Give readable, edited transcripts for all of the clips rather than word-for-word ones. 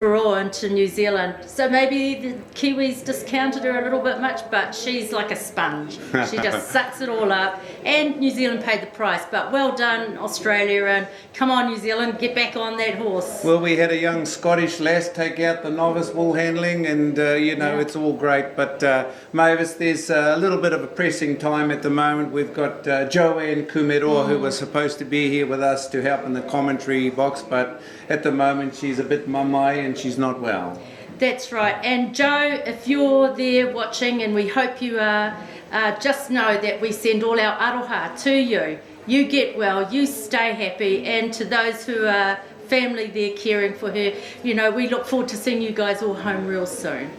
overall into New Zealand. So maybe the Kiwis discounted her a little bit much, but she's like a sponge. She just sucks it all up. And New Zealand paid the price. But well done, Australia, and come on, New Zealand, get back on that horse. Well, we had a young Scottish lass take out the novice wool handling, and it's all great. But Mavis, there's a little bit of a pressing time at the moment. We've got Joanne Kumeroa, who was supposed to be here with us to help in the commentary box, but at the moment she's a bit mamai and she's not well. That's right. And Joe, if you're there watching, and we hope you are, just know that we send all our aroha to you. You get well, you stay happy, and to those who are family there caring for her, we look forward to seeing you guys all home real soon.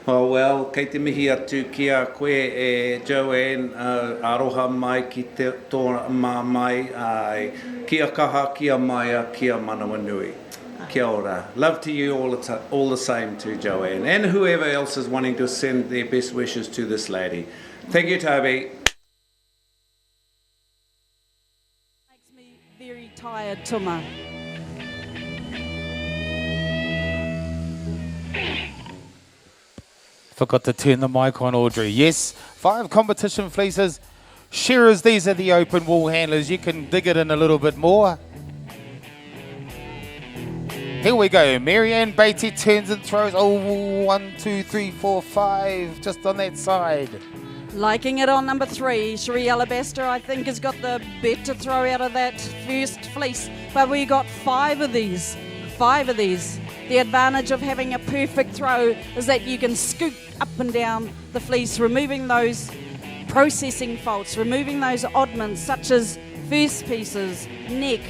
Oh well, kei te mihi atu ki a koe e Joanne, aroha mai ki te tōna mai, ai kia kaha, kia maia, kia manawa nui. Kia ora. Love to you all the same to Joanne, and whoever else is wanting to send their best wishes to this lady. Thank you, Toby. Makes me very tired, Tuma. Forgot to turn the mic on, Audrey. Yes, 5 competition fleeces. Shearers, these are the open wool handlers. You can dig it in a little bit more. Here we go. Marianne Beatty turns and throws. Oh, 1, 2, 3, 4, 5. Just on that side. Liking it on number 3. Cherie Alabaster, I think, has got the better throw out of that first fleece. But we got 5 of these. 5 of these. The advantage of having a perfect throw is that you can scoop up and down the fleece, removing those processing faults, removing those oddments such as first pieces, neck.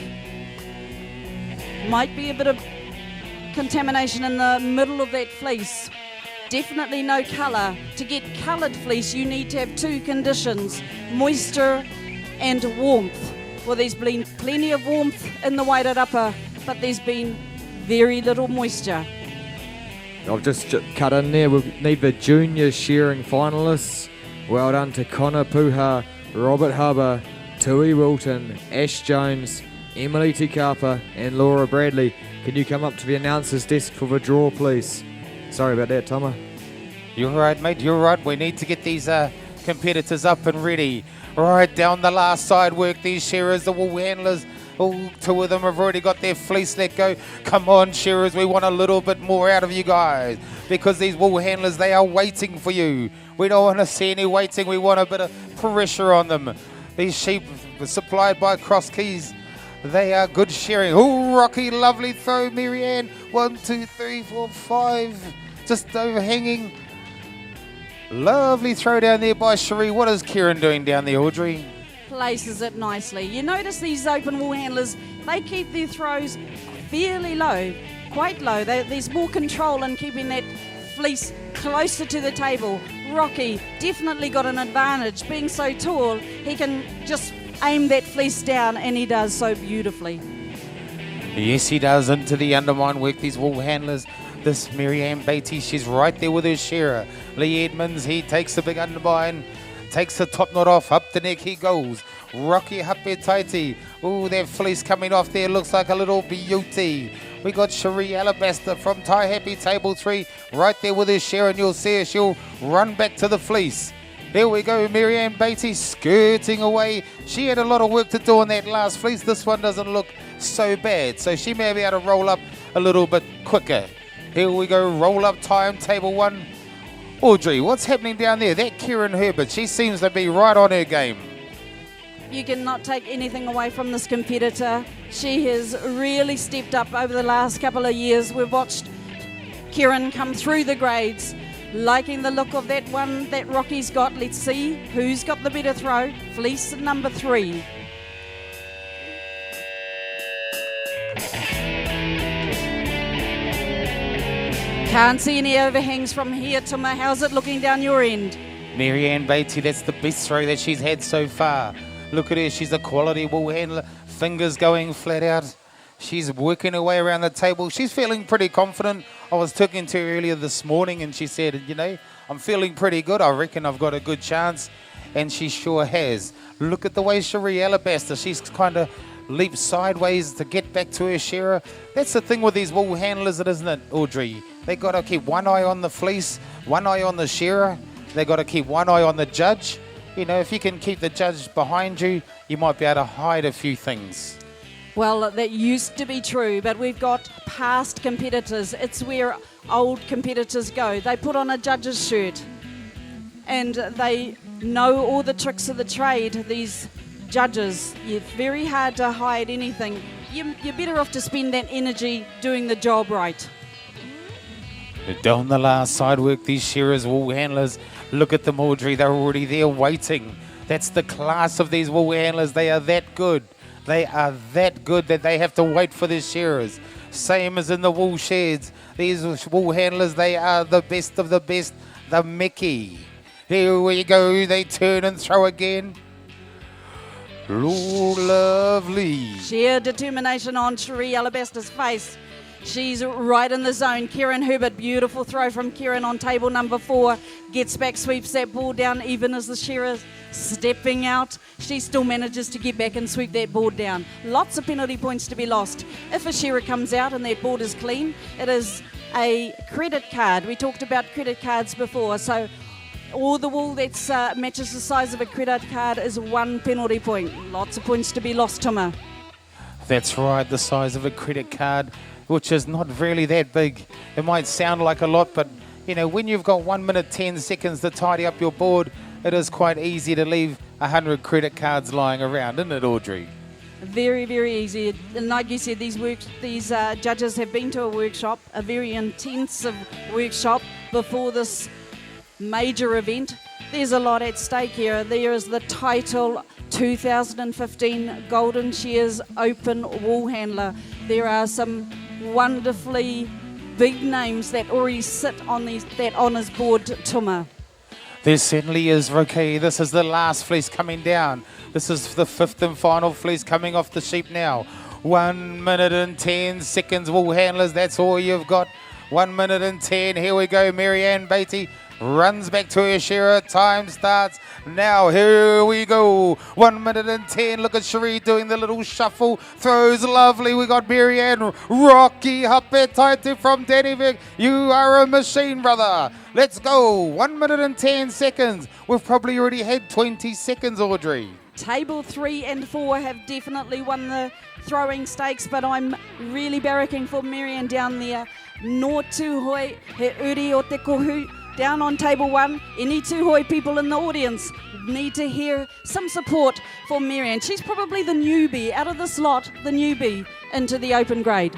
Might be a bit of contamination in the middle of that fleece. Definitely no colour. To get coloured fleece, you need to have 2 conditions, moisture and warmth. Well, there's been plenty of warmth in the Wairarapa, but there's been very little moisture. I've just cut in there. We need the junior shearing finalists. Well done to Connor Puha, Robert Hubber, Tui Wilton, Ash Jones, Emily Tikapa and Laura Bradley. Can you come up to the announcer's desk for the draw, please? Sorry about that, Tomo. You're right, mate. You're right. We need to get these competitors up and ready. Right down the last side work, these shearers, the wool handlers. Oh, 2 of them have already got their fleece let go. Come on, shearers, we want a little bit more out of you guys, because these wool handlers, they are waiting for you. We don't want to see any waiting. We want a bit of pressure on them. These sheep supplied by Cross Keys, they are good shearing. Oh, Rocky, lovely throw, Marianne. 1, 2, 3, 4, 5. Just overhanging. Lovely throw down there by Cherie. What is Kieran doing down there, Audrey? Places it nicely. You notice these open wool handlers, they keep their throws fairly low, quite low. There's more control in keeping that fleece closer to the table. Rocky definitely got an advantage. Being so tall, he can just aim that fleece down, and he does so beautifully. Yes, he does. Into the undermine work, these wool handlers. This Marianne Beatty, she's right there with her shearer. Lee Edmonds, he takes the big undermine. Takes the top knot off, up the neck he goes. Rocky Hapetaiti. Oh, that fleece coming off there looks like a little beauty. We got Cherie Alabaster from Tai Happy Table 3 right there with her share, and you'll see her, she'll run back to the fleece. There we go, Marianne Beatty skirting away. She had a lot of work to do on that last fleece. This one doesn't look so bad, so she may be able to roll up a little bit quicker. Here we go, roll up time, table 1. Audrey, what's happening down there? That Kieran Herbert, she seems to be right on her game. You cannot take anything away from this competitor. She has really stepped up over the last couple of years. We've watched Kieran come through the grades, liking the look of that one that Rocky's got. Let's see who's got the better throw. Fleece number 3. Can't see any overhangs from here, Tuma. How's it looking down your end? Marianne Beatty, that's the best throw that she's had so far. Look at her, she's a quality wool handler. Fingers going flat out. She's working her way around the table. She's feeling pretty confident. I was talking to her earlier this morning and she said, I'm feeling pretty good. I reckon I've got a good chance. And she sure has. Look at the way Cherie Alabaster, she's kind of leap sideways to get back to her shearer. That's the thing with these wool handlers, isn't it, Audrey? They got to keep one eye on the fleece, one eye on the shearer. They got to keep one eye on the judge. You know, if you can keep the judge behind you, you might be able to hide a few things. Well, that used to be true, but we've got past competitors. It's where old competitors go. They put on a judge's shirt and they know all the tricks of the trade, these judges. It's very hard to hide anything. You're better off to spend that energy doing the job right. Down the last side work, these shearers, wool handlers, look at them, Audrey, they're already there waiting. That's the class of these wool handlers. They are that good. They are that good that they have to wait for the shearers. Same as in the wool sheds. These wool handlers, they are the best of the best, the Mickey. Here we go, they turn and throw again. Oh, lovely. Sheer determination on Cherie Alabaster's face. She's right in the zone. Kieran Herbert, beautiful throw from Kieran on table number 4. Gets back, sweeps that ball down even as the shearer stepping out. She still manages to get back and sweep that board down. Lots of penalty points to be lost. If a shearer comes out and that board is clean, it is a credit card. We talked about credit cards before, so all the wool that matches the size of a credit card is 1 penalty point. Lots of points to be lost, Tuma. That's right, the size of a credit card, which is not really that big. It might sound like a lot, but you know, when you've got 1 minute 10 seconds to tidy up your board, it is quite easy to leave 100 credit cards lying around, isn't it, Audrey? Very, very easy. And like you said, these judges have been to a workshop, a very intensive workshop before this major event. There's a lot at stake here. There is the title 2015 Golden Shears Open Wool Handler. There are some wonderfully big names that already sit on that honours board, Tuma. There certainly is, Roki. This is the last fleece coming down. This is the 5th and final fleece coming off the sheep now. 1 minute and 10 seconds, wool handlers. That's all you've got. 1 minute and 10. Here we go. Marianne Beatty runs back to her shearer. Time starts now. Here we go. 1 minute and 10. Look at Cherie doing the little shuffle. Throws lovely. We got Marianne. Rocky Hapetaite from Dannyvik. You are a machine, brother. Let's go. 1 minute and 10 seconds. We've probably already had 20 seconds, Audrey. Table 3 and 4 have definitely won the throwing stakes, but I'm really barracking for Marianne down there. No tuhoi he uri o te kohu. Down on table 1, any tuhoi people in the audience need to hear some support for Marianne. She's probably the newbie out of this lot, the newbie into the open grade.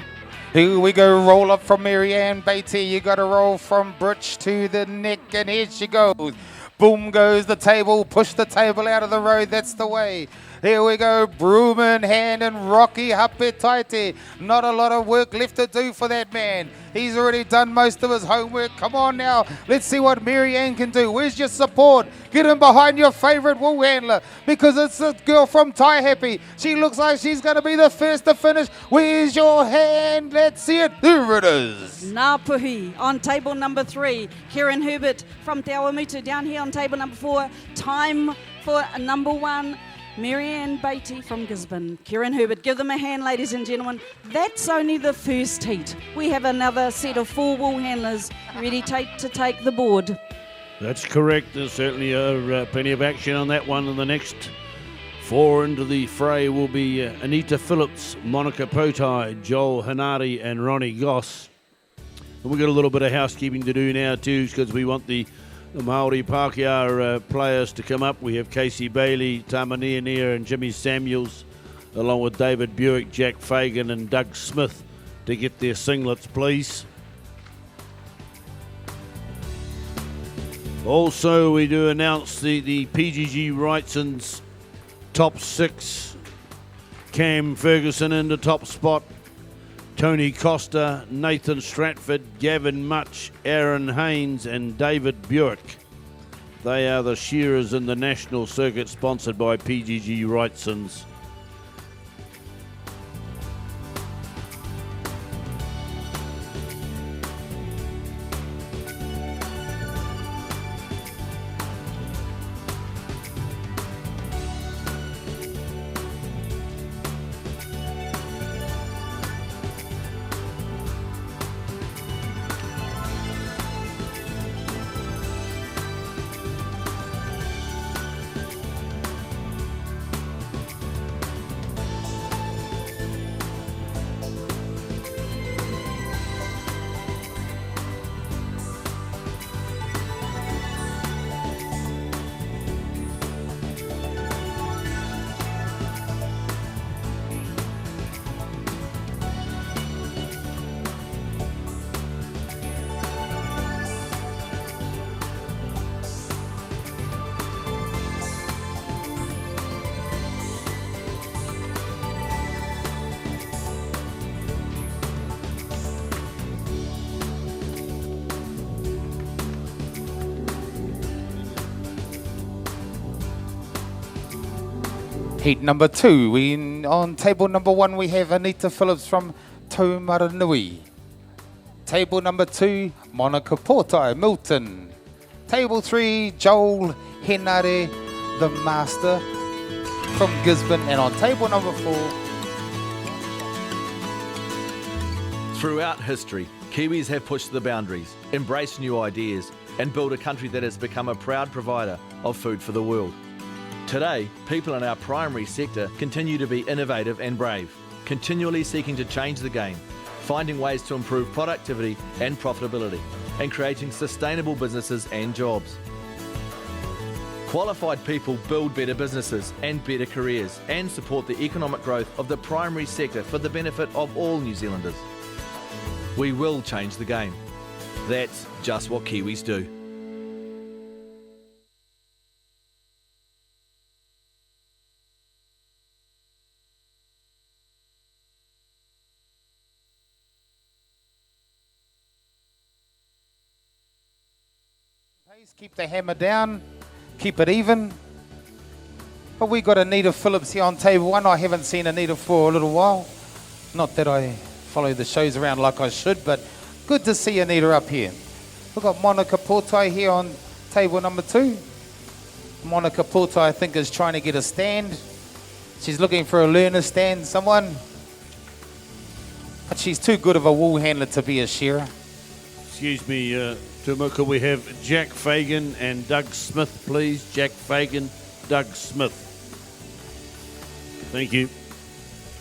Here we go, roll up from Marianne Beatty. You got to roll from bridge to the neck, and here she goes. Boom goes the table, push the table out of the road, that's the way. Here we go, broom in hand and Rocky Hapetaite. Not a lot of work left to do for that man. He's already done most of his homework. Come on now, let's see what Marianne can do. Where's your support? Get in behind your favourite wool handler, because it's the girl from Tai Happy. She looks like she's going to be the first to finish. Where's your hand? Let's see it. Here it is. Ngāpuhi on table number 3. Kieran Herbert from Te Awamutu down here on table number 4. Time for number 1. Marianne Beatty from Gisborne. Kieran Herbert, give them a hand, ladies and gentlemen. That's only the first heat. We have another set of 4 wool handlers ready to take the board. That's correct. There's certainly plenty of action on that one. And the next 4 into the fray will be Anita Phillips, Monica Potai, Joel Hanari and Ronnie Goss. And we've got a little bit of housekeeping to do now too, because we want the Māori Pākehā players to come up. We have Casey Bailey, Tamania Nia and Jimmy Samuels, along with David Buick, Jack Fagan and Doug Smith to get their singlets, please. Also, we do announce the PGG Wrightson's top 6. Cam Ferguson in the top spot. Tony Costa, Nathan Stratford, Gavin Much, Aaron Haynes and David Buick. They are the shearers in the national circuit sponsored by PGG Wrightson's. Heat number 2. On table number 1, we have Anita Phillips from Taumaranui. Table number 2, Monica Portai, Milton. Table 3, Joel Henare, the Master from Gisborne. And on table number 4, throughout history, Kiwis have pushed the boundaries, embraced new ideas, and built a country that has become a proud provider of food for the world. Today, people in our primary sector continue to be innovative and brave, continually seeking to change the game, finding ways to improve productivity and profitability, and creating sustainable businesses and jobs. Qualified people build better businesses and better careers and support the economic growth of the primary sector for the benefit of all New Zealanders. We will change the game. That's just what Kiwis do. keep the hammer down, keep it even. But we got Anita Phillips here on table 1. I haven't seen Anita for a little while. Not that I follow the shows around like I should, but good to see Anita up here. We've got Monica Portai here on table number 2. Monica Portai, I think, is trying to get a stand. She's looking for a learner stand, someone. But she's too good of a wool handler to be a shearer. Excuse me, Tuma, could we have Jack Fagan and Doug Smith, please? Jack Fagan, Doug Smith. Thank you.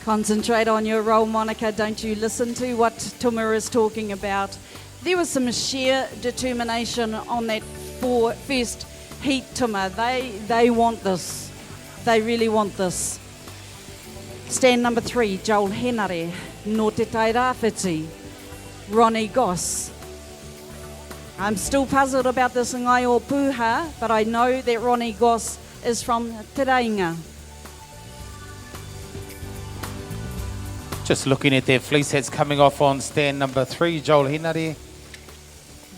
Concentrate on your role, Monica. Don't you listen to what Tuma is talking about. There was some sheer determination on that first heat, Tuma. They want this. They really want this. Stand number 3, Joel Henare, no te tai rāwhiti, Ronnie Goss. I'm still puzzled about this ngai o Pūha, but I know that Ronnie Goss is from Te Reinga. Just looking at their fleece that's coming off on stand number 3, Joel Henare.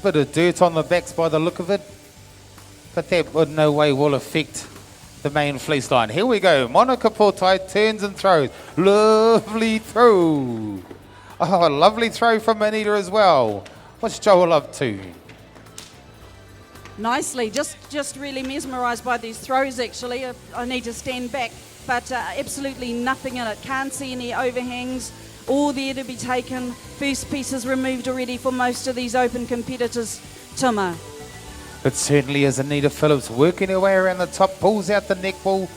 Bit of dirt on the backs by the look of it, but that in no way will affect the main fleece line. Here we go. Monica Portai turns and throws. Lovely throw. Oh, a lovely throw from Anita as well. What's Joel up to? Nicely, just really mesmerised by these throws actually. I need to stand back, but absolutely nothing in it. Can't see any overhangs, all there to be taken. First pieces removed already for most of these open competitors, Tuma. It certainly is Anita Phillips working her way around the top, pulls out the neck ball.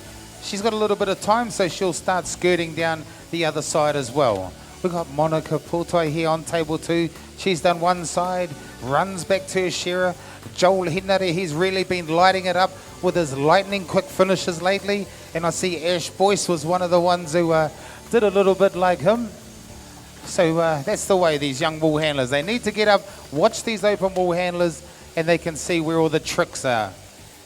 She's got a little bit of time, so she'll start skirting down the other side as well. We've got Monica Portai here on table 2. She's done one side, runs back to her shearer. Joel Henare, he's really been lighting it up with his lightning quick finishes lately. And I see Ash Boyce was one of the ones who did a little bit like him. So that's the way these young wool handlers, they need to get up, watch these open wool handlers, and they can see where all the tricks are.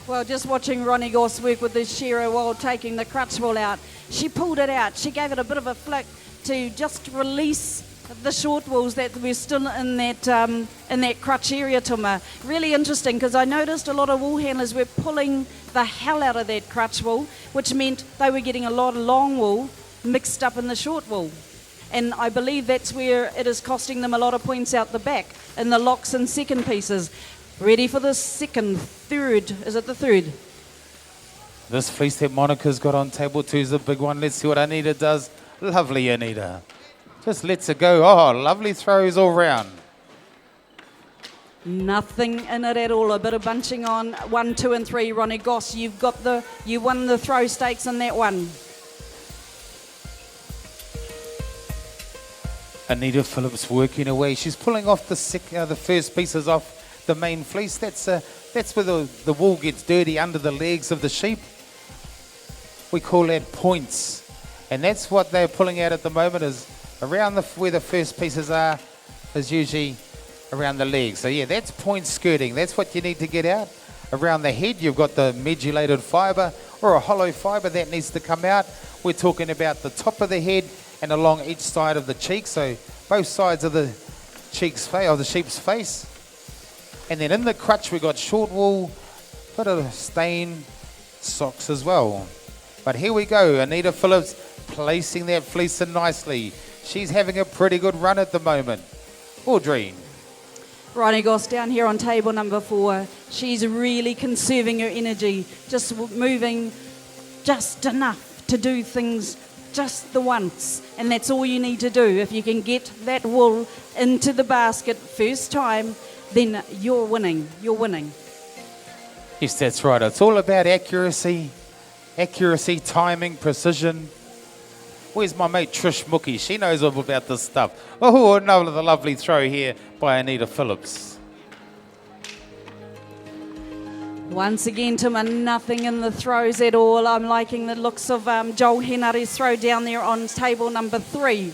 Well, just watching Ronnie Goss work with this shearer while taking the crutch wool out, she pulled it out. She gave it a bit of a flick to just release the short wools that were still in that crutch area, Tuma. Really interesting, because I noticed a lot of wool handlers were pulling the hell out of that crutch wool, which meant they were getting a lot of long wool mixed up in the short wool. And I believe that's where it is costing them a lot of points out the back in the locks and second pieces. Ready for the third. Is it the third? This fleece that Monica's got on table 2 is a big one. Let's see what Anita does. Lovely Anita. Just lets it go. Oh, lovely throws all round. Nothing in it at all. A bit of bunching on 1, 2 and 3. Ronnie Goss, you won the throw stakes in that one. Anita Phillips working away. She's pulling off the first pieces off the main fleece. That's where the wool gets dirty under the legs of the sheep. We call that points. And that's what they're pulling out at the moment, is around where the first pieces are, is usually around the legs. So yeah, that's point skirting. That's what you need to get out. Around the head, you've got the medullated fibre or a hollow fibre that needs to come out. We're talking about the top of the head and along each side of the cheek, so both sides of the sheep's face. And then in the crutch, we've got short wool, bit of stain, socks as well. But here we go, Anita Phillips placing that fleece in nicely. She's having a pretty good run at the moment. Audrey. Ronnie Goss down here on table number 4. She's really conserving her energy, just moving just enough to do things just the once. And that's all you need to do. If you can get that wool into the basket first time, then you're winning. You're winning. Yes, that's right. It's all about accuracy, timing, precision. Where's my mate Trish Mookie? She knows all about this stuff. Oh, another lovely throw here by Anita Phillips. Once again, Tima, nothing in the throws at all. I'm liking the looks of Joel Henari's throw down there on table number 3.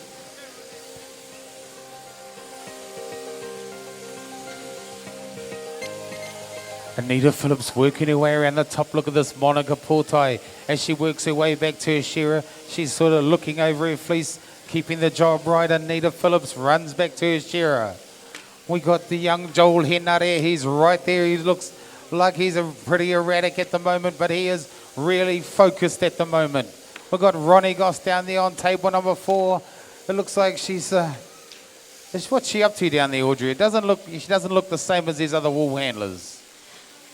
Anita Phillips working her way around the top. Look at this Monica Portai as she works her way back to her shearer. She's sort of looking over her fleece, keeping the job right. Anita Phillips runs back to her shearer. We got the young Joel Henare. He's right there. He looks like he's pretty erratic at the moment, but he is really focused at the moment. We've got Ronnie Goss down there on table number 4. It looks like she's... what's she up to down there, Audrey? She doesn't look the same as these other wool handlers.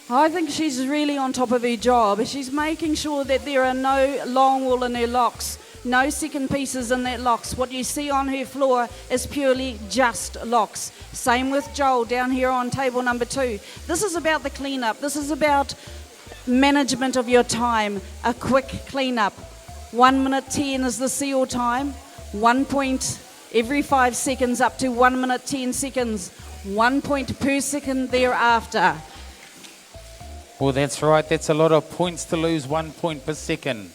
I think she's really on top of her job. She's making sure that there are no long wool in her locks, no second pieces in that locks. What you see on her floor is purely just locks. Same with Joel down here on table number 2. This is about the cleanup. This is about management of your time, a quick cleanup. 1 minute 10 is the seal time. 1 point every 5 seconds up to 1 minute 10 seconds. 1 point per second thereafter. Well, that's right. That's a lot of points to lose, 1 point per second.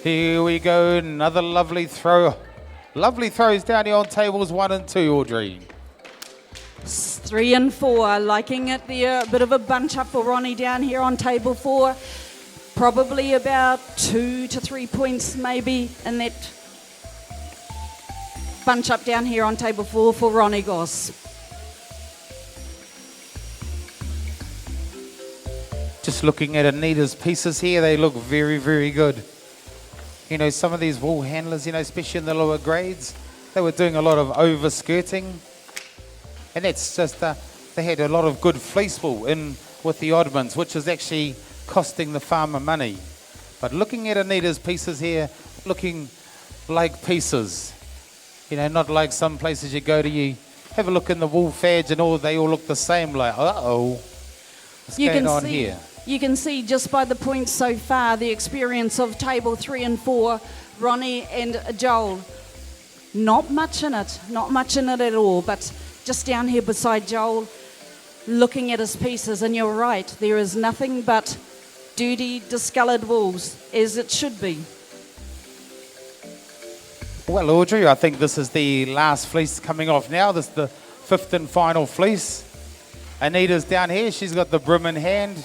Here we go. Another lovely throw. Lovely throws down here on tables 1 and 2, Audrey. 3 and 4. Liking it there. A bit of a bunch up for Ronnie down here on table 4. Probably about 2 to 3 points maybe in that bunch up down here on table 4 for Ronnie Goss. Just looking at Anita's pieces here, they look very, very good. You know, some of these wool handlers, you know, especially in the lower grades, they were doing a lot of overskirting. And that's just, they had a lot of good fleece wool in with the oddmans, which is actually costing the farmer money. But looking at Anita's pieces here, looking like pieces. You know, not like some places you go to, you have a look in the wool fads and they all look the same, like, uh-oh, what's going on here? You can see just by the points so far, the experience of table 3 and 4, Ronnie and Joel. Not much in it at all, but just down here beside Joel, looking at his pieces, and you're right, there is nothing but dirty, discoloured wools, as it should be. Well, Audrey, I think this is the last fleece coming off now. This is the 5th and final fleece. Anita's down here, she's got the broom in hand.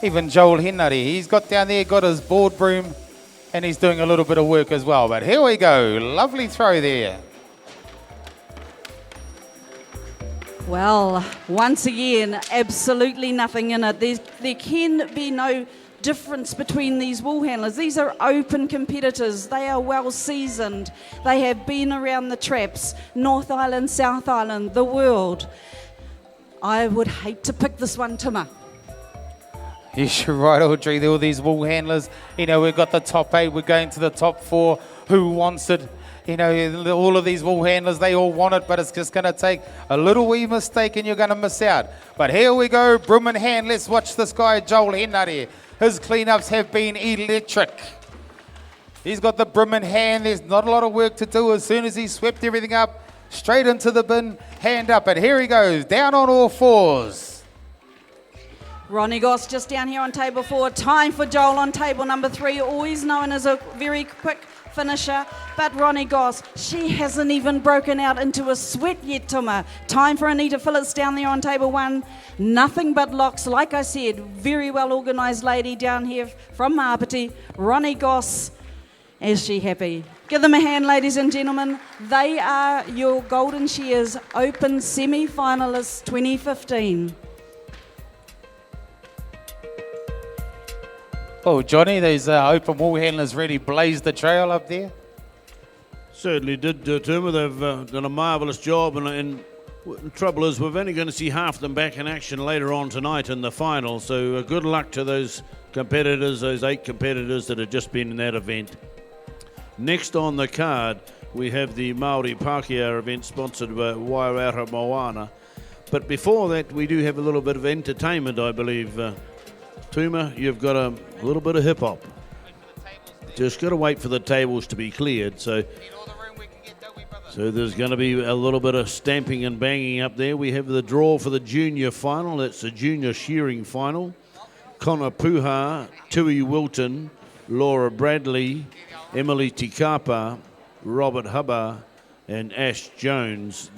Even Joel Henry, he's got down there, got his board broom, and he's doing a little bit of work as well. But here we go, lovely throw there. Well, once again, absolutely nothing in it. There can be no difference between these wool handlers. These are open competitors. They are well seasoned. They have been around the traps, North Island, South Island, the world. I would hate to pick this one, Tima. Yes, you're right, Audrey. There were these wool handlers. You know, we've got the top 8. We're going to the top 4. Who wants it? You know, all of these wool handlers, they all want it, but it's just going to take a little wee mistake and you're going to miss out. But here we go, broom in hand. Let's watch this guy, Joel Henry. His cleanups have been electric. He's got the broom in hand. There's not a lot of work to do. As soon as he swept everything up, straight into the bin, hand up. And here he goes, down on all fours. Ronnie Goss just down here on table 4. Time for Joel on table number 3, always known as a very quick finisher. But Ronnie Goss, she hasn't even broken out into a sweat yet, Tima. Time for Anita Phillips down there on table 1. Nothing but locks. Like I said, very well organised lady down here from Mapiti. Ronnie Goss, is she happy? Give them a hand, ladies and gentlemen. They are your Golden Shears Open semi-finalists 2015. Oh, Johnny, those open wool handlers really blazed the trail up there. Certainly did, Tuma. They've done a marvellous job, and the trouble is we're only going to see half of them back in action later on tonight in the final, so good luck to those competitors, those 8 competitors that have just been in that event. Next on the card, we have the Māori Pākehā event sponsored by Wairarapa Moana. But before that, we do have a little bit of entertainment, I believe. Tuma, you've got a little bit of hip-hop. Just got to wait for the tables to be cleared, so there's going to be a little bit of stamping and banging up there. We have the draw for the junior final. That's the junior shearing final. Connor Puha, Tui Wilton, Laura Bradley, Emily Tikapa, Robert Hubba, and Ash Jones.